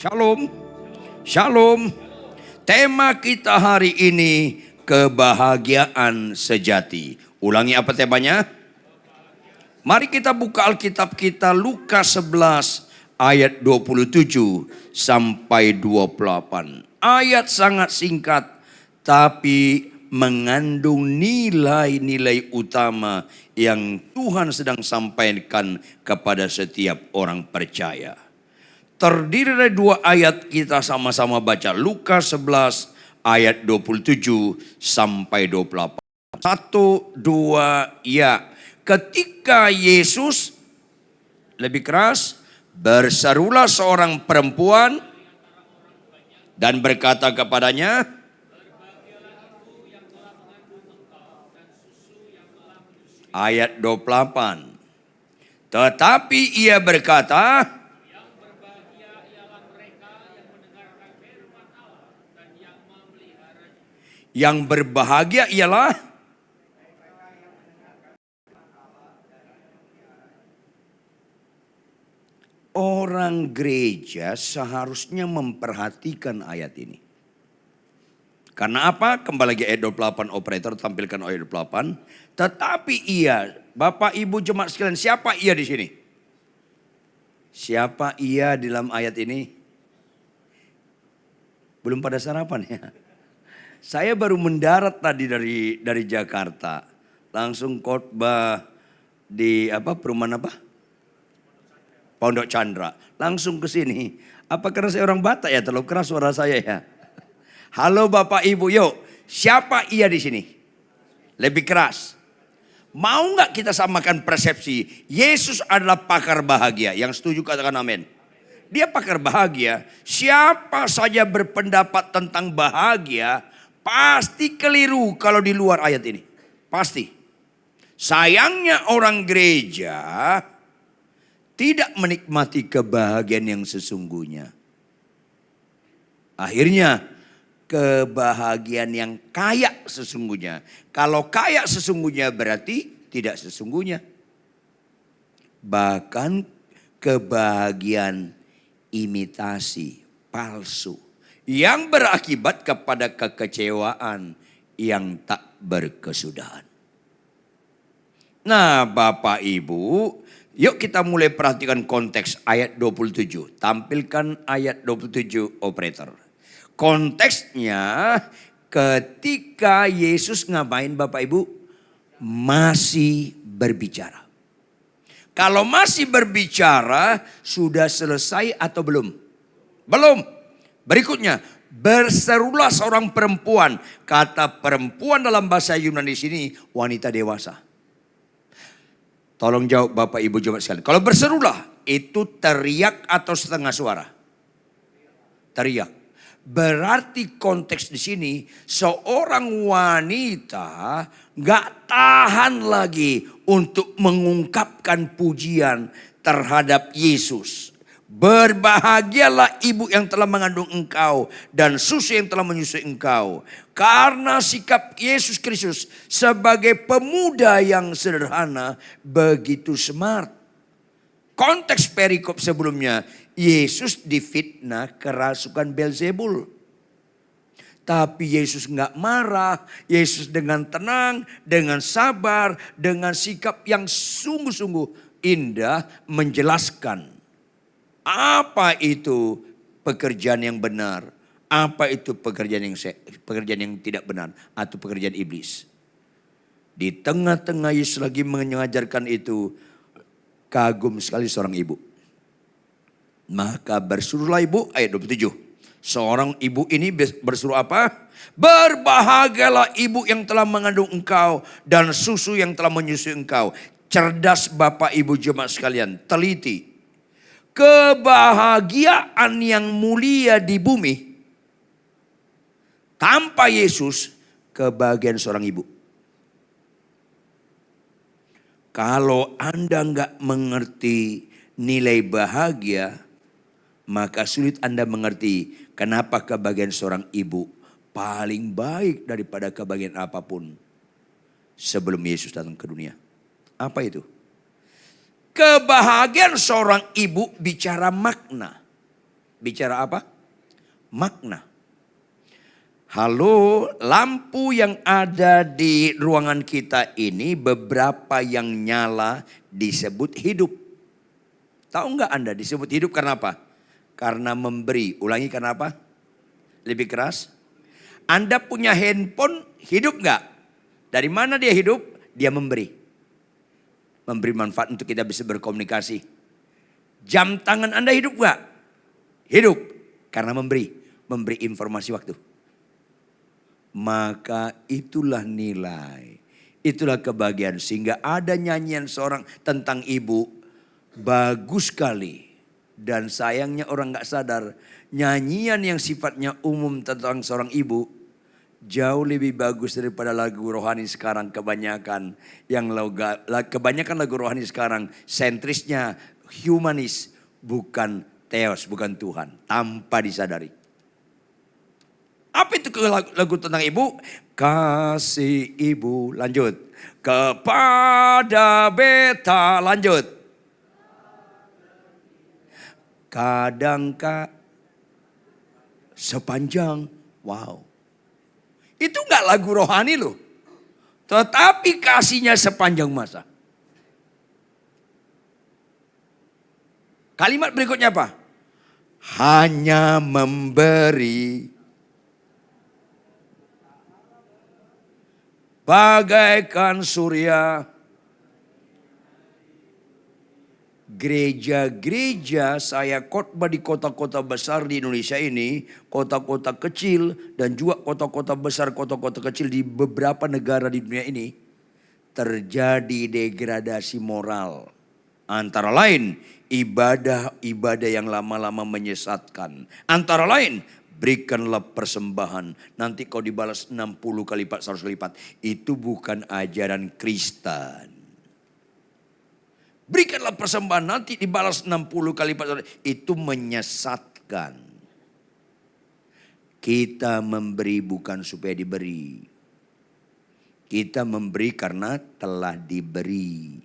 Shalom, shalom. Tema kita hari ini kebahagiaan sejati. Ulangi apa temanya? Mari kita buka Alkitab kita Lukas 11 ayat 27 sampai 28. Ayat sangat singkat tapi mengandung nilai-nilai utama yang Tuhan sedang sampaikan kepada setiap orang percaya. Terdiri dari dua ayat, kita sama-sama baca Lukas 11 ayat 27 sampai 28. 1, 2, ya. Ketika Yesus, lebih keras, berserulah seorang perempuan dan berkata kepadanya, ayat 28. Tetapi ia berkata, yang berbahagia ialah orang gereja seharusnya memperhatikan ayat ini. Karena apa? Kembali lagi ayat 28, operator tampilkan ayat 28. Tetapi ia, Bapak Ibu jemaat sekalian, siapa ia di sini? Siapa ia di dalam ayat ini? Belum pada sarapan ya? Saya baru mendarat tadi dari Jakarta, langsung khotbah di perumahan apa? Pondok Chandra. Langsung ke sini. Apa karena saya orang Batak ya, terlalu keras suara saya ya? Halo Bapak Ibu, yuk. Siapa ia di sini? Lebih keras. Mau nggak kita samakan persepsi? Yesus adalah pakar bahagia. Yang setuju katakan amin. Dia pakar bahagia. Siapa saja berpendapat tentang bahagia pasti keliru kalau di luar ayat ini. Pasti. Sayangnya orang gereja tidak menikmati kebahagiaan yang sesungguhnya. Akhirnya kebahagiaan yang kaya sesungguhnya. Kalau kaya sesungguhnya berarti tidak sesungguhnya. Bahkan kebahagiaan imitasi, palsu. Yang berakibat kepada kekecewaan yang tak berkesudahan. Nah Bapak Ibu, yuk kita mulai perhatikan konteks ayat 27. Tampilkan ayat 27 operator. Konteksnya ketika Yesus ngapain Bapak Ibu? Masih berbicara. Kalau masih berbicara sudah selesai atau belum? Belum. Berikutnya, berserulah seorang perempuan. Kata perempuan dalam bahasa Yunani sini wanita dewasa. Tolong jawab Bapak Ibu jemaat sekalian. Kalau berserulah itu teriak atau setengah suara? Teriak. Berarti konteks di sini seorang wanita gak tahan lagi untuk mengungkapkan pujian terhadap Yesus. Berbahagialah ibu yang telah mengandung engkau dan susu yang telah menyusui engkau. Karena sikap Yesus Kristus sebagai pemuda yang sederhana begitu smart. Konteks perikop sebelumnya, Yesus difitnah kerasukan Beelzebul. Tapi Yesus gak marah, Yesus dengan tenang, dengan sabar, dengan sikap yang sungguh-sungguh indah menjelaskan. Apa itu pekerjaan yang benar? Apa itu pekerjaan yang tidak benar? Atau pekerjaan iblis? Di tengah-tengah Yesus lagi mengajarkan itu, kagum sekali seorang ibu. Maka bersuruhlah ibu, ayat 27. Seorang ibu ini bersuruh apa? Berbahagialah ibu yang telah mengandung engkau dan susu yang telah menyusui engkau. Cerdas Bapak Ibu jemaat sekalian, teliti. Kebahagiaan yang mulia di bumi tanpa Yesus, kebahagiaan seorang ibu. Kalau Anda nggak mengerti nilai bahagia, maka sulit Anda mengerti kenapa kebahagiaan seorang ibu paling baik daripada kebahagiaan apapun sebelum Yesus datang ke dunia. Apa itu? Kebahagiaan seorang ibu bicara makna. Bicara apa? Makna. Halo, lampu yang ada di ruangan kita ini beberapa yang nyala disebut hidup. Tahu nggak Anda disebut hidup karena apa? Karena memberi. Ulangi, karena apa? Lebih keras. Anda punya handphone, hidup nggak? Dari mana dia hidup? Dia memberi. Memberi manfaat untuk kita bisa berkomunikasi. Jam tangan Anda hidup nggak? Hidup. Karena memberi. Memberi informasi waktu. Maka itulah nilai. Itulah kebahagiaan. Sehingga ada nyanyian seorang tentang ibu. Bagus sekali. Dan sayangnya orang gak sadar. Nyanyian yang sifatnya umum tentang seorang ibu. Jauh lebih bagus daripada lagu rohani sekarang kebanyakan. Kebanyakan lagu rohani sekarang sentrisnya humanis. Bukan theos, bukan Tuhan. Tanpa disadari. Apa itu lagu tentang ibu? Kasih ibu, lanjut. Kepada beta, lanjut. Kadang sepanjang, wow. Itu enggak lagu rohani loh. Tetapi kasihnya sepanjang masa. Kalimat berikutnya apa? Hanya memberi. Bagaikan surya. Gereja-gereja saya khotbah di kota-kota besar di Indonesia ini, kota-kota kecil dan juga kota-kota besar, kota-kota kecil di beberapa negara di dunia ini, terjadi degradasi moral. Antara lain ibadah-ibadah yang lama-lama menyesatkan. Antara lain berikanlah persembahan, nanti kau dibalas 60 kali lipat, 100 kali lipat. Itu bukan ajaran Kristen. Berikanlah persembahan, nanti dibalas 60 kali lipat. Itu menyesatkan. Kita memberi bukan supaya diberi. Kita memberi karena telah diberi.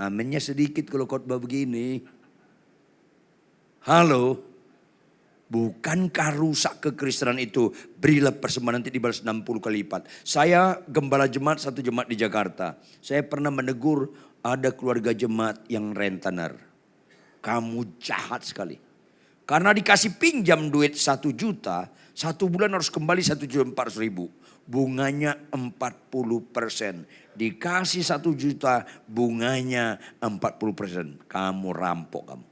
Aminnya sedikit kalau khotbah begini. Halo. Bukankah rusak kekristenan itu? Berilah persembahan, nanti dibalas 60 kali lipat. Saya gembala jemaat, satu jemaat di Jakarta. Saya pernah menegur ada keluarga jemaat yang rentenir. Kamu jahat sekali. Karena dikasih pinjam duit 1 juta, 1 bulan harus kembali 1.400.000. Bunganya 40%. Dikasih 1 juta, bunganya 40%. Kamu rampok kamu.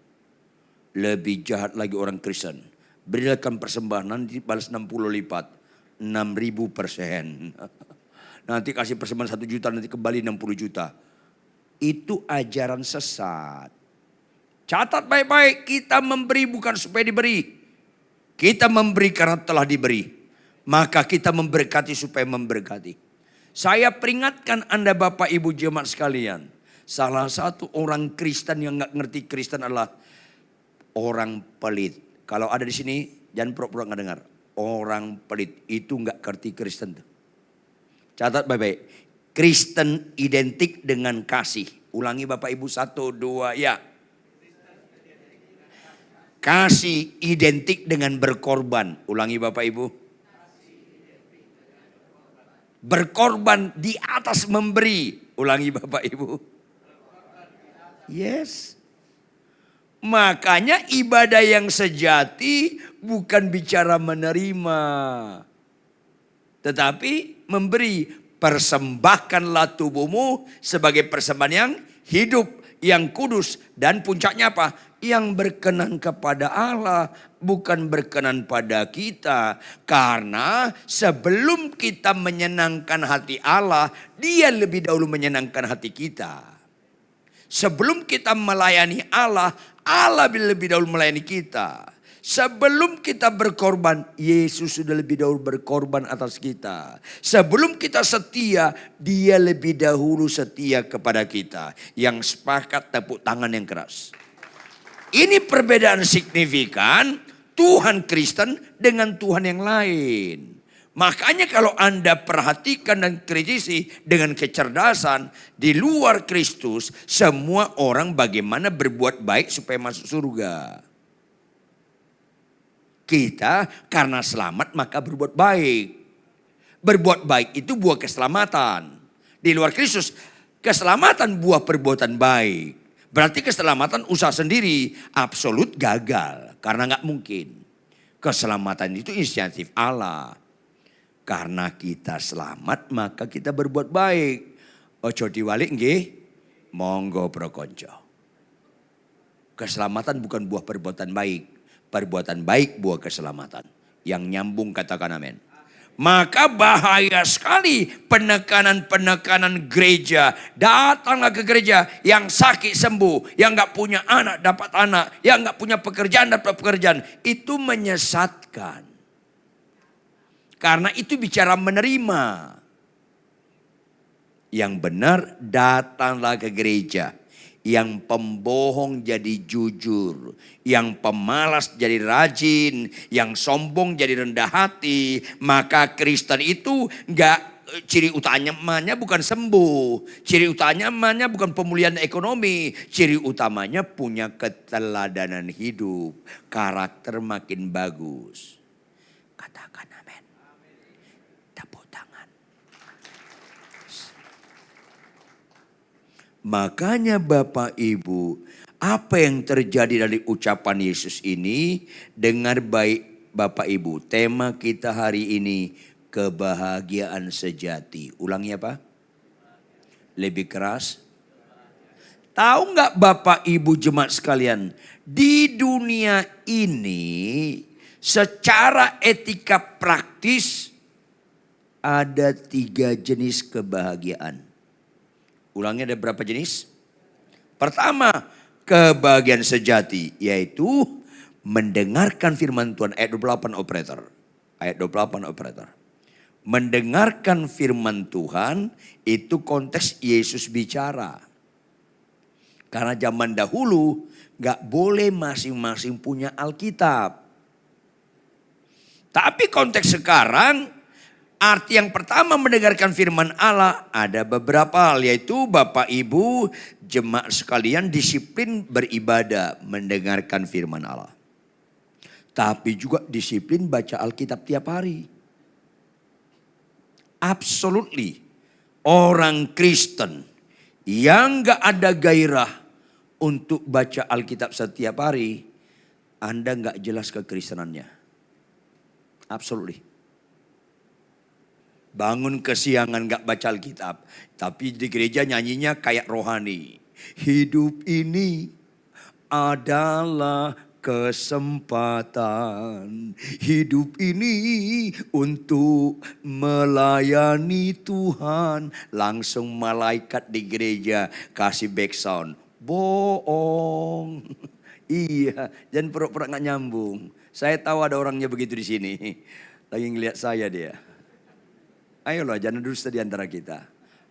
Lebih jahat lagi orang Kristen. Berikan persembahan, nanti balas 60 lipat. 6.000%. Nanti kasih persembahan 1 juta, nanti kembali 60 juta. Itu ajaran sesat. Catat baik-baik, kita memberi bukan supaya diberi. Kita memberi karena telah diberi. Maka kita memberkati supaya memberkati. Saya peringatkan Anda Bapak Ibu jemaat sekalian. Salah satu orang Kristen yang gak ngerti Kristen adalah orang pelit. Kalau ada di sini jangan pura-pura gak dengar. Orang pelit itu gak ngerti Kristen. Catat baik-baik. Kristen identik dengan kasih. Ulangi Bapak Ibu 1, 2 ya. Kasih identik dengan berkorban. Ulangi Bapak Ibu. Berkorban di atas memberi. Ulangi Bapak Ibu. Yes. Makanya ibadah yang sejati bukan bicara menerima. Tetapi memberi. Persembahkanlah tubuhmu sebagai persembahan yang hidup, yang kudus. Dan puncaknya apa? Yang berkenan kepada Allah, bukan berkenan pada kita. Karena sebelum kita menyenangkan hati Allah, Dia lebih dahulu menyenangkan hati kita. Sebelum kita melayani Allah, Allah lebih dahulu melayani kita. Sebelum kita berkorban, Yesus sudah lebih dahulu berkorban atas kita. Sebelum kita setia, Dia lebih dahulu setia kepada kita. Yang sepakat tepuk tangan yang keras. Ini perbedaan signifikan Tuhan Kristen dengan Tuhan yang lain. Makanya kalau Anda perhatikan dan kritisi dengan kecerdasan, di luar Kristus semua orang bagaimana berbuat baik supaya masuk surga. Kita karena selamat maka berbuat baik. Berbuat baik itu buah keselamatan. Di luar Kristus, keselamatan buah perbuatan baik. Berarti keselamatan usaha sendiri absolut gagal. Karena nggak mungkin. Keselamatan itu inisiatif Allah. Karena kita selamat maka kita berbuat baik. Ojo diwalik nggih, monggo prokonco. Keselamatan bukan buah perbuatan baik. Perbuatan baik buah keselamatan. Yang nyambung katakan amin. Maka bahaya sekali penekanan-penekanan gereja. Datanglah ke gereja yang sakit sembuh. Yang gak punya anak dapat anak. Yang gak punya pekerjaan dapat pekerjaan. Itu menyesatkan. Karena itu bicara menerima. Yang benar datanglah ke gereja. Yang pembohong jadi jujur. Yang pemalas jadi rajin. Yang sombong jadi rendah hati. Maka Kristen itu ciri utamanya bukan sembuh. Ciri utamanya bukan pemulihan ekonomi. Ciri utamanya punya keteladanan hidup. Karakter makin bagus. Katakan amin. Tepuk tangan. Makanya Bapak Ibu, apa yang terjadi dari ucapan Yesus ini, dengar baik Bapak Ibu. Tema kita hari ini, kebahagiaan sejati. Ulangi apa? Lebih keras. Tahu nggak Bapak Ibu jemaat sekalian, di dunia ini secara etika praktis ada 3 jenis kebahagiaan. Ulangi, ada berapa jenis? Pertama, kebahagiaan sejati, yaitu mendengarkan firman Tuhan. Ayat 28 operator. Ayat 28 operator. Mendengarkan firman Tuhan itu konteks Yesus bicara. Karena zaman dahulu gak boleh masing-masing punya Alkitab. Tapi konteks sekarang, arti yang pertama mendengarkan firman Allah ada beberapa hal, yaitu Bapak Ibu jemaat sekalian disiplin beribadah mendengarkan firman Allah. Tapi juga disiplin baca Alkitab tiap hari. Absolutely. Orang Kristen yang gak ada gairah untuk baca Alkitab setiap hari, Anda gak jelas kekristenannya. Absolutely. Bangun kesiangan gak baca Alkitab. Tapi di gereja nyanyinya kayak rohani. Hidup ini adalah kesempatan. Hidup ini untuk melayani Tuhan. Langsung malaikat di gereja kasih back sound. Bohong. Iya, jangan pura-pura gak nyambung. Saya tahu ada orangnya begitu di sini. Lagi ngeliat saya dia. Ayolah, jangan dusta di antara kita.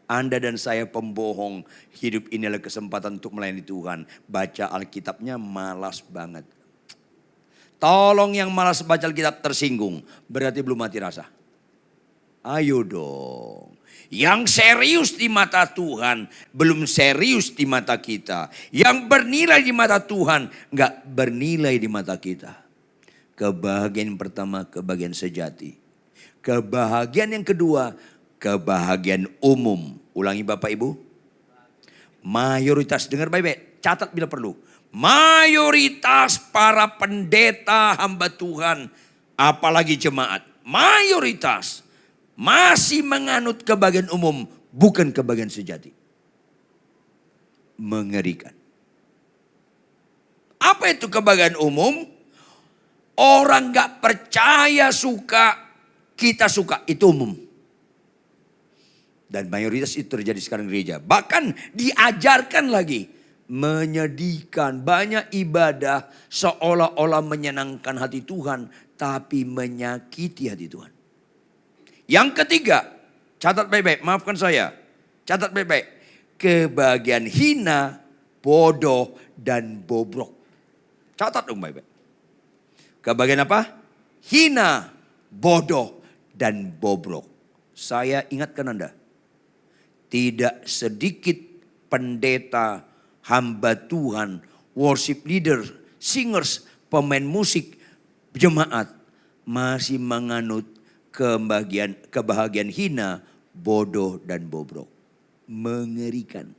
Anda dan saya pembohong. Hidup ini adalah kesempatan untuk melayani Tuhan. Baca Alkitabnya malas banget. Tolong yang malas baca Alkitab tersinggung. Berarti belum mati rasa. Ayo dong. Yang serius di mata Tuhan belum serius di mata kita. Yang bernilai di mata Tuhan gak bernilai di mata kita. Kebahagiaan pertama, kebahagiaan sejati. Kebahagiaan yang kedua, kebahagiaan umum. Ulangi Bapak Ibu. Mayoritas, dengar baik-baik, catat bila perlu. Mayoritas para pendeta hamba Tuhan, apalagi jemaat, mayoritas masih menganut kebahagiaan umum, bukan kebahagiaan sejati. Mengerikan. Apa itu kebahagiaan umum? Orang gak percaya suka, kita suka, itu umum. Dan mayoritas itu terjadi sekarang di gereja. Bahkan diajarkan lagi. Menyedihkan, banyak ibadah seolah-olah menyenangkan hati Tuhan. Tapi menyakiti hati Tuhan. Yang ketiga, catat baik-baik, maafkan saya. Catat baik-baik. Kebahagiaan hina, bodoh, dan bobrok. Catat dong baik-baik. Kebahagiaan apa? Hina, bodoh, dan bobrok. Saya ingatkan Anda. Tidak sedikit pendeta, hamba Tuhan, worship leader, singers, pemain musik jemaat masih menganut kebahagiaan hina, bodoh dan bobrok. Mengerikan.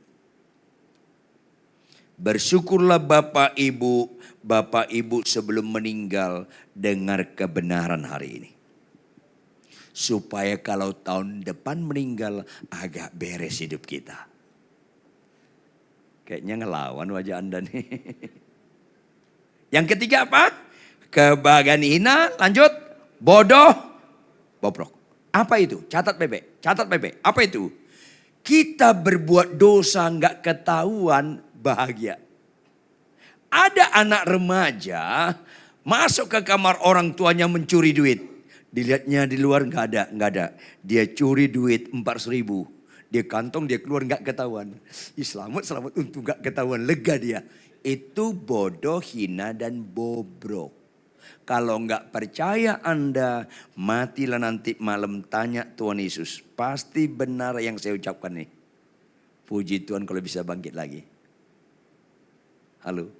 Bersyukurlah Bapak Ibu sebelum meninggal dengar kebenaran hari ini. Supaya kalau tahun depan meninggal agak beres hidup kita. Kayaknya ngelawan wajah Anda nih. Yang ketiga apa? Kebahagiaan hina, lanjut. Bodoh, bobrok. Apa itu? Catat Bebe. Apa itu? Kita berbuat dosa nggak ketahuan bahagia. Ada anak remaja masuk ke kamar orang tuanya mencuri duit. Dilihatnya di luar nggak ada. Dia curi duit 4.000. Dia kantong, dia keluar nggak ketahuan. Selamat untung nggak ketahuan, lega dia. Itu bodoh, hina dan bobrok. Kalau nggak percaya Anda, matilah nanti malam tanya Tuhan Yesus. Pasti benar yang saya ucapkan nih. Puji Tuhan kalau bisa bangkit lagi. Halo.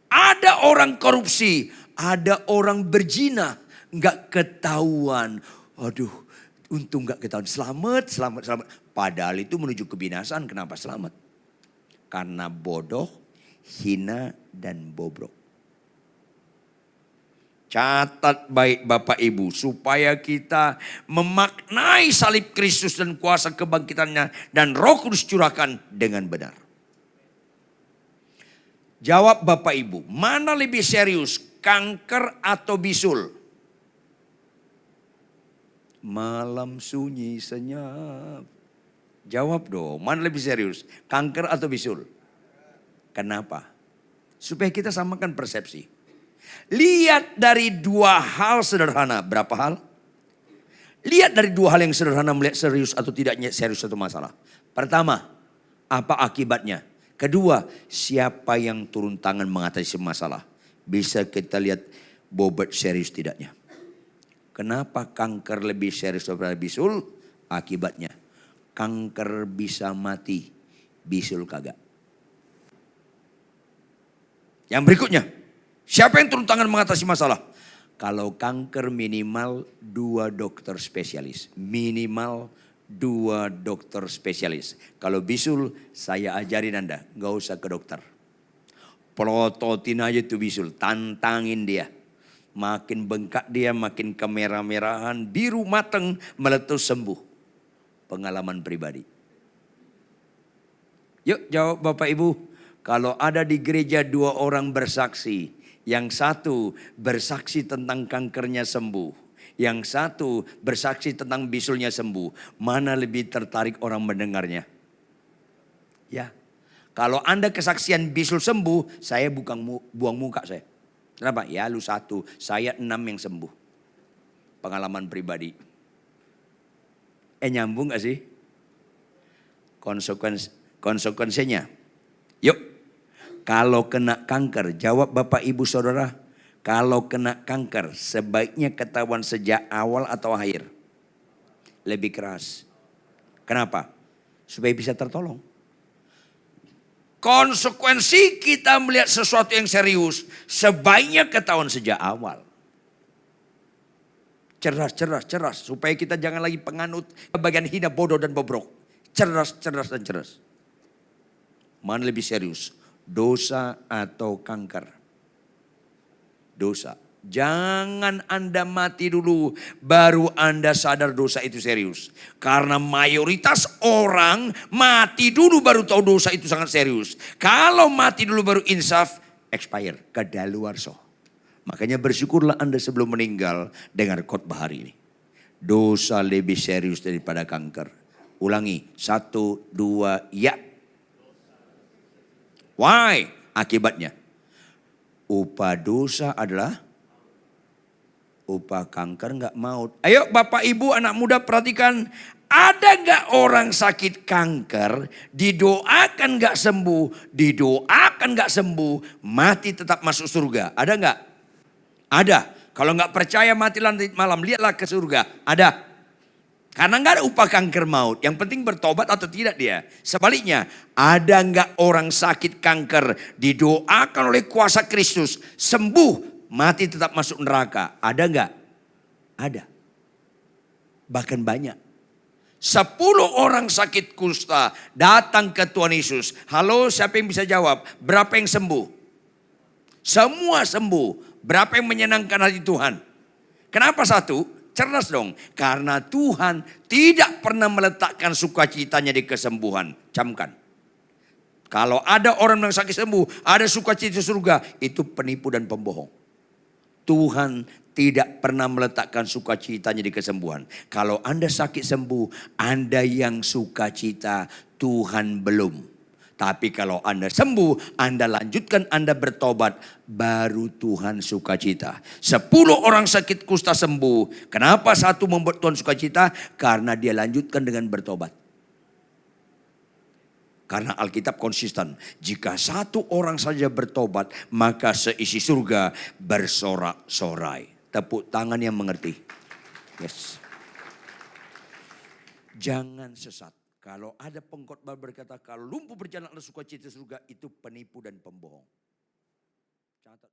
Ada orang korupsi, ada orang berzina, nggak ketahuan. Aduh, untung nggak ketahuan. Selamat. Padahal itu menuju kebinasaan. Kenapa selamat? Karena bodoh, hina dan bobrok. Catat baik Bapak Ibu supaya kita memaknai salib Kristus dan kuasa kebangkitannya dan Roh Kudus curahkan dengan benar. Jawab Bapak Ibu, mana lebih serius, kanker atau bisul? Malam sunyi senyap. Jawab dong, mana lebih serius, kanker atau bisul? Kenapa? Supaya kita samakan persepsi. Lihat dari dua hal sederhana. Berapa hal? Lihat dari dua hal yang sederhana melihat serius atau tidaknya serius satu masalah. Pertama, apa akibatnya? Kedua, siapa yang turun tangan mengatasi masalah. Bisa kita lihat bobot serius tidaknya. Kenapa kanker lebih serius daripada bisul? Akibatnya, kanker bisa mati, bisul kagak. Yang berikutnya, siapa yang turun tangan mengatasi masalah? Kalau kanker minimal 2 dokter spesialis. Minimal 2 dokter spesialis. Kalau bisul saya ajarin Anda, gak usah ke dokter. Pelototin aja tuh bisul, tantangin dia. Makin bengkak dia, makin kemerah-merahan, biru mateng, meletus sembuh. Pengalaman pribadi. Yuk jawab Bapak Ibu. Kalau ada di gereja 2 orang bersaksi. Yang satu bersaksi tentang kankernya sembuh. Yang satu bersaksi tentang bisulnya sembuh. Mana lebih tertarik orang mendengarnya? Ya. Kalau Anda kesaksian bisul sembuh, saya bukan buang muka saya. Kenapa? Ya lu 1, saya 6 yang sembuh. Pengalaman pribadi. Nyambung gak sih? Konsekuensinya. Yuk. Kalau kena kanker, jawab Bapak Ibu Saudara. Kalau kena kanker, sebaiknya ketahuan sejak awal atau akhir? Lebih keras. Kenapa? Supaya bisa tertolong. Konsekuensi kita melihat sesuatu yang serius, sebaiknya ketahuan sejak awal. Cerdas. Supaya kita jangan lagi penganut bagian hina, bodoh dan bobrok. Cerdas. Mana lebih serius? Dosa atau kanker? Dosa. Jangan Anda mati dulu baru Anda sadar dosa itu serius. Karena mayoritas orang mati dulu baru tahu dosa itu sangat serius. Kalau mati dulu baru insaf, expire, kadaluarsa. Makanya bersyukurlah Anda sebelum meninggal dengar khotbah hari ini. Dosa lebih serius daripada kanker. Ulangi, 1, 2, ya. Why? Akibatnya. Upah dosa adalah upah kanker nggak maut. Ayo Bapak Ibu anak muda perhatikan. Ada nggak orang sakit kanker didoakan nggak sembuh, didoakan nggak sembuh, mati tetap masuk surga? Ada nggak? Ada. Kalau nggak percaya mati nanti malam lihatlah ke surga. Ada. Karena nggak ada upah kanker maut. Yang penting bertobat atau tidak dia. Sebaliknya, ada nggak orang sakit kanker didoakan oleh kuasa Kristus sembuh mati tetap masuk neraka. Ada enggak? Ada. Bahkan banyak. 10 orang sakit kusta datang ke Tuhan Yesus. Halo, siapa yang bisa jawab? Berapa yang sembuh? Semua sembuh. Berapa yang menyenangkan hati Tuhan? Kenapa satu? Cerdas dong. Karena Tuhan tidak pernah meletakkan sukacitanya di kesembuhan. Camkan. Kalau ada orang yang sakit sembuh, ada sukacita surga, itu penipu dan pembohong. Tuhan tidak pernah meletakkan sukacitanya di kesembuhan. Kalau Anda sakit sembuh, Anda yang sukacita, Tuhan belum. Tapi kalau Anda sembuh, Anda lanjutkan, Anda bertobat, baru Tuhan sukacita. 10 orang sakit kusta sembuh. Kenapa satu membuat Tuhan sukacita? Karena dia lanjutkan dengan bertobat. Karena Alkitab konsisten. Jika satu orang saja bertobat, maka seisi surga bersorak-sorai. Tepuk tangan yang mengerti. Yes. Jangan sesat. Kalau ada pengkhotbah berkata, kalau lumpuh berjalan ada sukacita surga, itu penipu dan pembohong. Catat.